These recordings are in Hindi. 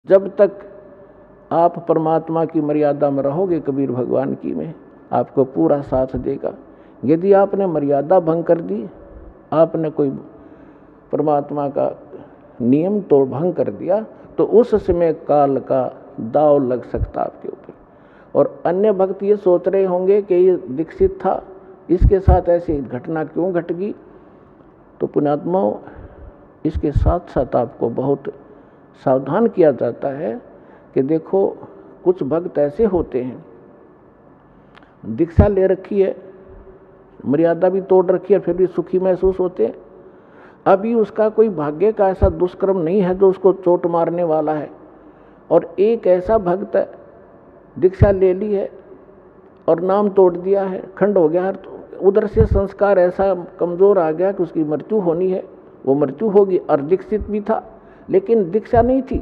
जब तक आप परमात्मा की मर्यादा में रहोगे, कबीर भगवान की में आपको पूरा साथ देगा। यदि आपने मर्यादा भंग कर दी, आपने कोई परमात्मा का नियम तो भंग कर दिया, तो उस समय काल का दाव लग सकता आपके ऊपर। और अन्य भक्त ये सोच रहे होंगे कि ये दीक्षित था, इसके साथ ऐसी घटना क्यों घट गई। तो पुण्यात्माओं, इसके साथ साथ आपको बहुत सावधान किया जाता है कि देखो, कुछ भक्त ऐसे होते हैं, दीक्षा ले रखी है, मर्यादा भी तोड़ रखी है, फिर भी सुखी महसूस होते हैं। अभी उसका कोई भाग्य का ऐसा दुष्कर्म नहीं है जो उसको चोट मारने वाला है। और एक ऐसा भक्त है, दीक्षा ले ली है और नाम तोड़ दिया है, खंड हो गया, तो उधर से संस्कार ऐसा कमज़ोर आ गया कि उसकी मृत्यु होनी है, वो मृत्यु होगी। और दीक्षित भी था लेकिन दीक्षा नहीं थी,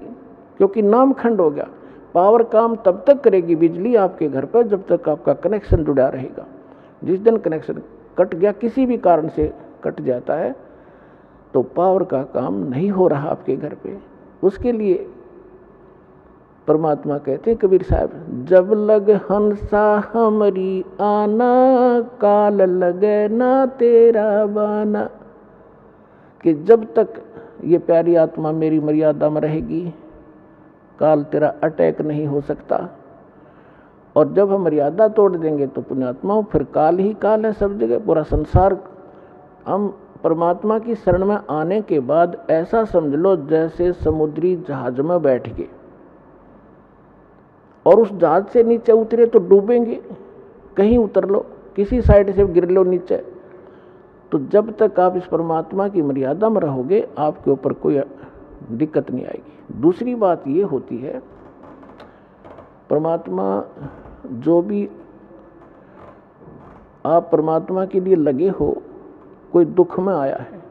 क्योंकि नाम खंड हो गया। पावर काम तब तक करेगी बिजली आपके घर पर जब तक आपका कनेक्शन जुड़ा रहेगा। जिस दिन कनेक्शन कट गया, किसी भी कारण से कट जाता है, तो पावर का काम नहीं हो रहा आपके घर पे। उसके लिए परमात्मा कहते हैं कबीर साहब, जब लग हंसा हमरी आना, काल लगे ना तेरा बाना। कि जब तक ये प्यारी आत्मा मेरी मर्यादा में रहेगी, काल तेरा अटैक नहीं हो सकता। और जब हम मर्यादा तोड़ देंगे तो पुण्यात्माओं फिर काल ही काल है सब जगह, पूरा संसार। हम परमात्मा की शरण में आने के बाद ऐसा समझ लो जैसे समुद्री जहाज में बैठ गए और उस जहाज से नीचे उतरे तो डूबेंगे। कहीं उतर लो, किसी साइड से गिर लो नीचे। तो जब तक आप इस परमात्मा की मर्यादा में रहोगे, आपके ऊपर कोई दिक्कत नहीं आएगी। दूसरी बात ये होती है, परमात्मा जो भी आप परमात्मा के लिए लगे हो, कोई दुख में आया है,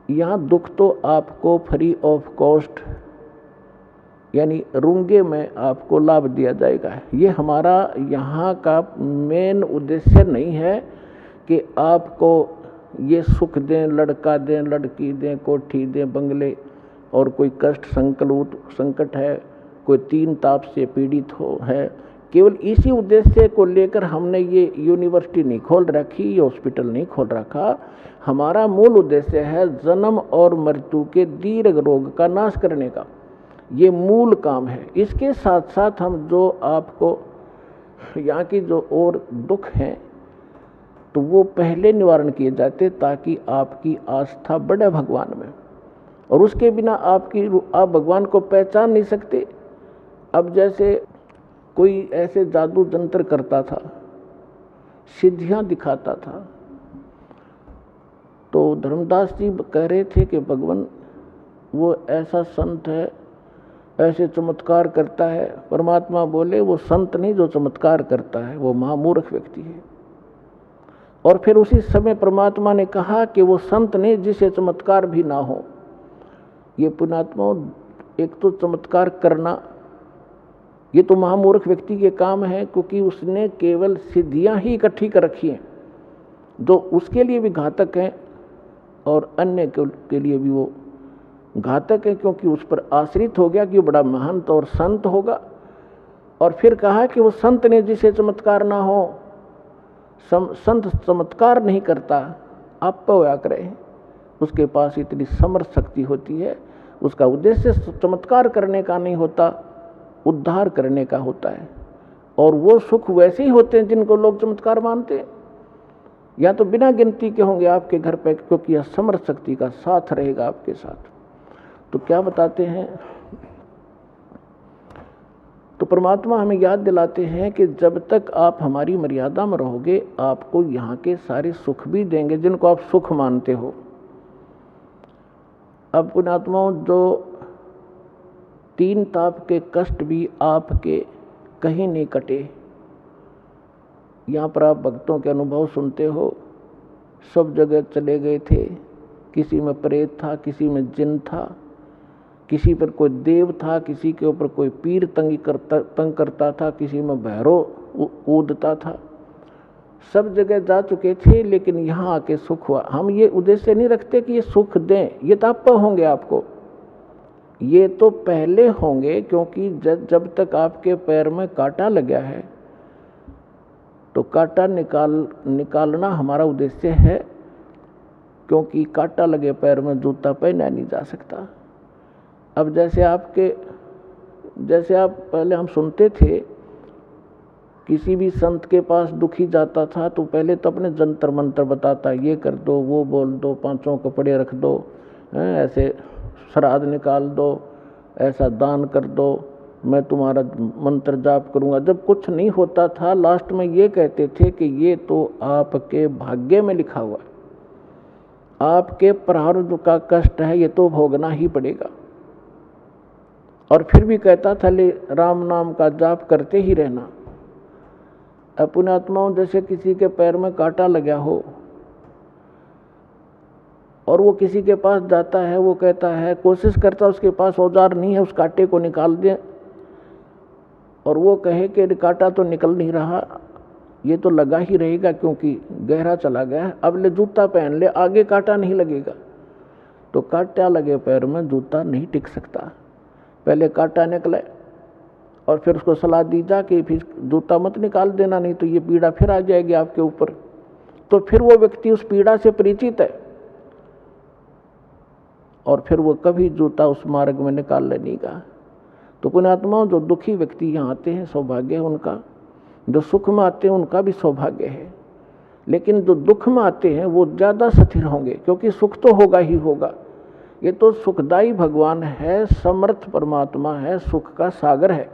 यहाँ दुख तो आपको फ्री ऑफ कॉस्ट यानी रूंगे में आपको लाभ दिया जाएगा। ये हमारा यहाँ का मेन उद्देश्य नहीं है कि आपको ये सुख दें, लड़का दें, लड़की दें, कोठी दें, बंगले, और कोई कष्ट संकट है, कोई 3 ताप से पीड़ित हो है। केवल इसी उद्देश्य को लेकर हमने ये यूनिवर्सिटी नहीं खोल रखी, ये हॉस्पिटल नहीं खोल रखा। हमारा मूल उद्देश्य है जन्म और मृत्यु के दीर्घ रोग का नाश करने का, ये मूल काम है। इसके साथ साथ हम जो आपको यहाँ की जो और दुख हैं तो वो पहले निवारण किए जाते, ताकि आपकी आस्था बढ़े भगवान में। और उसके बिना आप भगवान को पहचान नहीं सकते। अब जैसे कोई ऐसे जादू जंत्र करता था, सिद्धियां दिखाता था, तो धर्मदास जी कह रहे थे कि भगवान वो ऐसा संत है, ऐसे चमत्कार करता है। परमात्मा बोले वो संत नहीं जो चमत्कार करता है, वो महामूर्ख व्यक्ति है। और फिर उसी समय परमात्मा ने कहा कि वो संत नहीं जिसे चमत्कार भी ना हो। ये पुण्यात्मा, एक तो चमत्कार करना ये तो महामूर्ख व्यक्ति के काम है, क्योंकि उसने केवल सिद्धियां ही इकट्ठी कर रखी हैं जो उसके लिए भी घातक हैं और अन्य के लिए भी वो घातक है, क्योंकि उस पर आश्रित हो गया कि वो बड़ा महंत और संत होगा। और फिर कहा कि वो संत ने जिसे चमत्कार ना हो, संत चमत्कार नहीं करता, आप होया करे, उसके पास इतनी समर्थ शक्ति होती है। उसका उद्देश्य चमत्कार करने का नहीं होता, उद्धार करने का होता है। और वो सुख वैसे ही होते हैं जिनको लोग चमत्कार मानते हैं। या तो बिना गिनती के होंगे आपके घर पे, क्योंकि यह समर्थ शक्ति का साथ रहेगा आपके साथ। तो क्या बताते हैं, तो परमात्मा हमें याद दिलाते हैं कि जब तक आप हमारी मर्यादा में रहोगे, आपको यहाँ के सारे सुख भी देंगे जिनको आप सुख मानते हो। अब पुण्यात्माओं, जो 3 ताप के कष्ट भी आपके कहीं नहीं कटे। यहाँ पर आप भक्तों के अनुभव सुनते हो, सब जगह चले गए थे, किसी में प्रेत था, किसी में जिन था, किसी पर कोई देव था, किसी के ऊपर कोई पीर तंग करता था, किसी में भैरव कूदता था। सब जगह जा चुके थे, लेकिन यहाँ आके सुख हुआ। हम ये उद्देश्य नहीं रखते कि ये सुख दें, ये ताप होंगे आपको, ये तो पहले होंगे, क्योंकि जब तक आपके पैर में कांटा लगा है तो कांटा निकालना हमारा उद्देश्य है, क्योंकि कांटा लगे पैर में जूता पहना नहीं जा सकता। अब जैसे आप पहले हम सुनते थे, किसी भी संत के पास दुखी जाता था तो पहले तो अपने जंतर मंत्र बताता, ये कर दो, वो बोल दो, 5 कपड़े रख दो, ऐसे श्राद्ध निकाल दो, ऐसा दान कर दो, मैं तुम्हारा मंत्र जाप करूंगा। जब कुछ नहीं होता था, लास्ट में ये कहते थे कि ये तो आपके भाग्य में लिखा हुआ है, आपके प्रारब्ध का कष्ट है, ये तो भोगना ही पड़ेगा। और फिर भी कहता था, ले राम नाम का जाप करते ही रहना। पुण्यात्माओं, जैसे किसी के पैर में कांटा लगा हो और वो किसी के पास जाता है, वो कहता है, कोशिश करता है, उसके पास औजार नहीं है, उस कांटे को निकाल दे, और वो कहे कि कांटा तो निकल नहीं रहा, ये तो लगा ही रहेगा क्योंकि गहरा चला गया है, अब ले जूता पहन ले, आगे कांटा नहीं लगेगा। तो कांटा लगे पैर में जूता नहीं टिक सकता। पहले कांटा निकले और फिर उसको सलाह दी जा कि फिर जूता मत निकाल देना, नहीं तो ये पीड़ा फिर आ जाएगी आपके ऊपर। तो फिर वो व्यक्ति उस पीड़ा से परिचित है और फिर वो कभी जूता उस मार्ग में निकाल नहीं गा। तो पुण्यात्माओं, जो दुखी व्यक्ति यहाँ आते हैं सौभाग्य है उनका, जो सुख में आते हैं उनका भी सौभाग्य है, लेकिन जो दुख में आते हैं वो ज़्यादा स्थिर होंगे, क्योंकि सुख तो होगा ही होगा। ये तो सुखदायी भगवान है, समर्थ परमात्मा है, सुख का सागर है,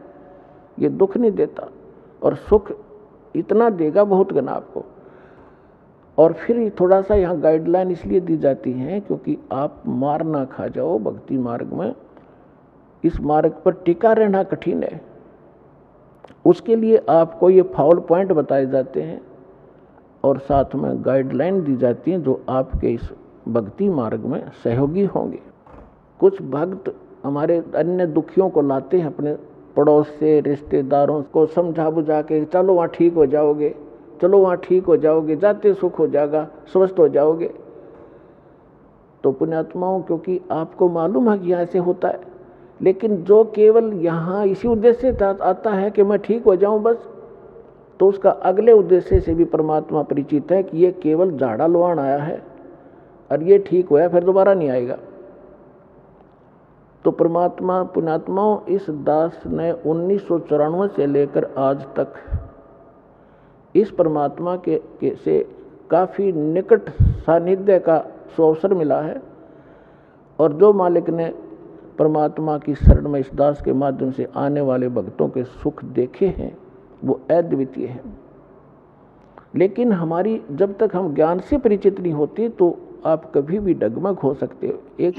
ये दुख नहीं देता, और सुख इतना देगा बहुत गना आपको। और फिर थोड़ा सा यहाँ गाइडलाइन इसलिए दी जाती है क्योंकि आप मार ना खा जाओ भक्ति मार्ग में। इस मार्ग पर टिका रहना कठिन है, उसके लिए आपको ये फाउल पॉइंट बताए जाते हैं और साथ में गाइडलाइन दी जाती हैं जो आपके इस भक्ति मार्ग में सहयोगी होंगे। कुछ भक्त हमारे अन्य दुखियों को लाते हैं अपने पड़ोस से, रिश्तेदारों को समझा बुझा के, चलो वहाँ ठीक हो जाओगे, चलो वहाँ ठीक हो जाओगे, जाते सुख हो जाएगा, स्वस्थ हो जाओगे। तो पुण्यात्माओं, क्योंकि आपको मालूम है कि यहाँ ऐसे होता है, लेकिन जो केवल यहाँ इसी उद्देश्य से आता है कि मैं ठीक हो जाऊं बस, तो उसका अगले उद्देश्य से भी परमात्मा परिचित है कि ये केवल झाड़ा लुहान आया है और ये ठीक होया फिर दोबारा नहीं आएगा। तो परमात्मा पुण्यात्माओं, इस दास ने 1994 से लेकर आज तक इस परमात्मा के से काफ़ी निकट सानिध्य का अवसर मिला है, और जो मालिक ने परमात्मा की शरण में इस दास के माध्यम से आने वाले भक्तों के सुख देखे हैं वो अद्वितीय है। लेकिन हमारी जब तक हम ज्ञान से परिचित नहीं होते तो आप कभी भी डगमग हो सकते हो। एक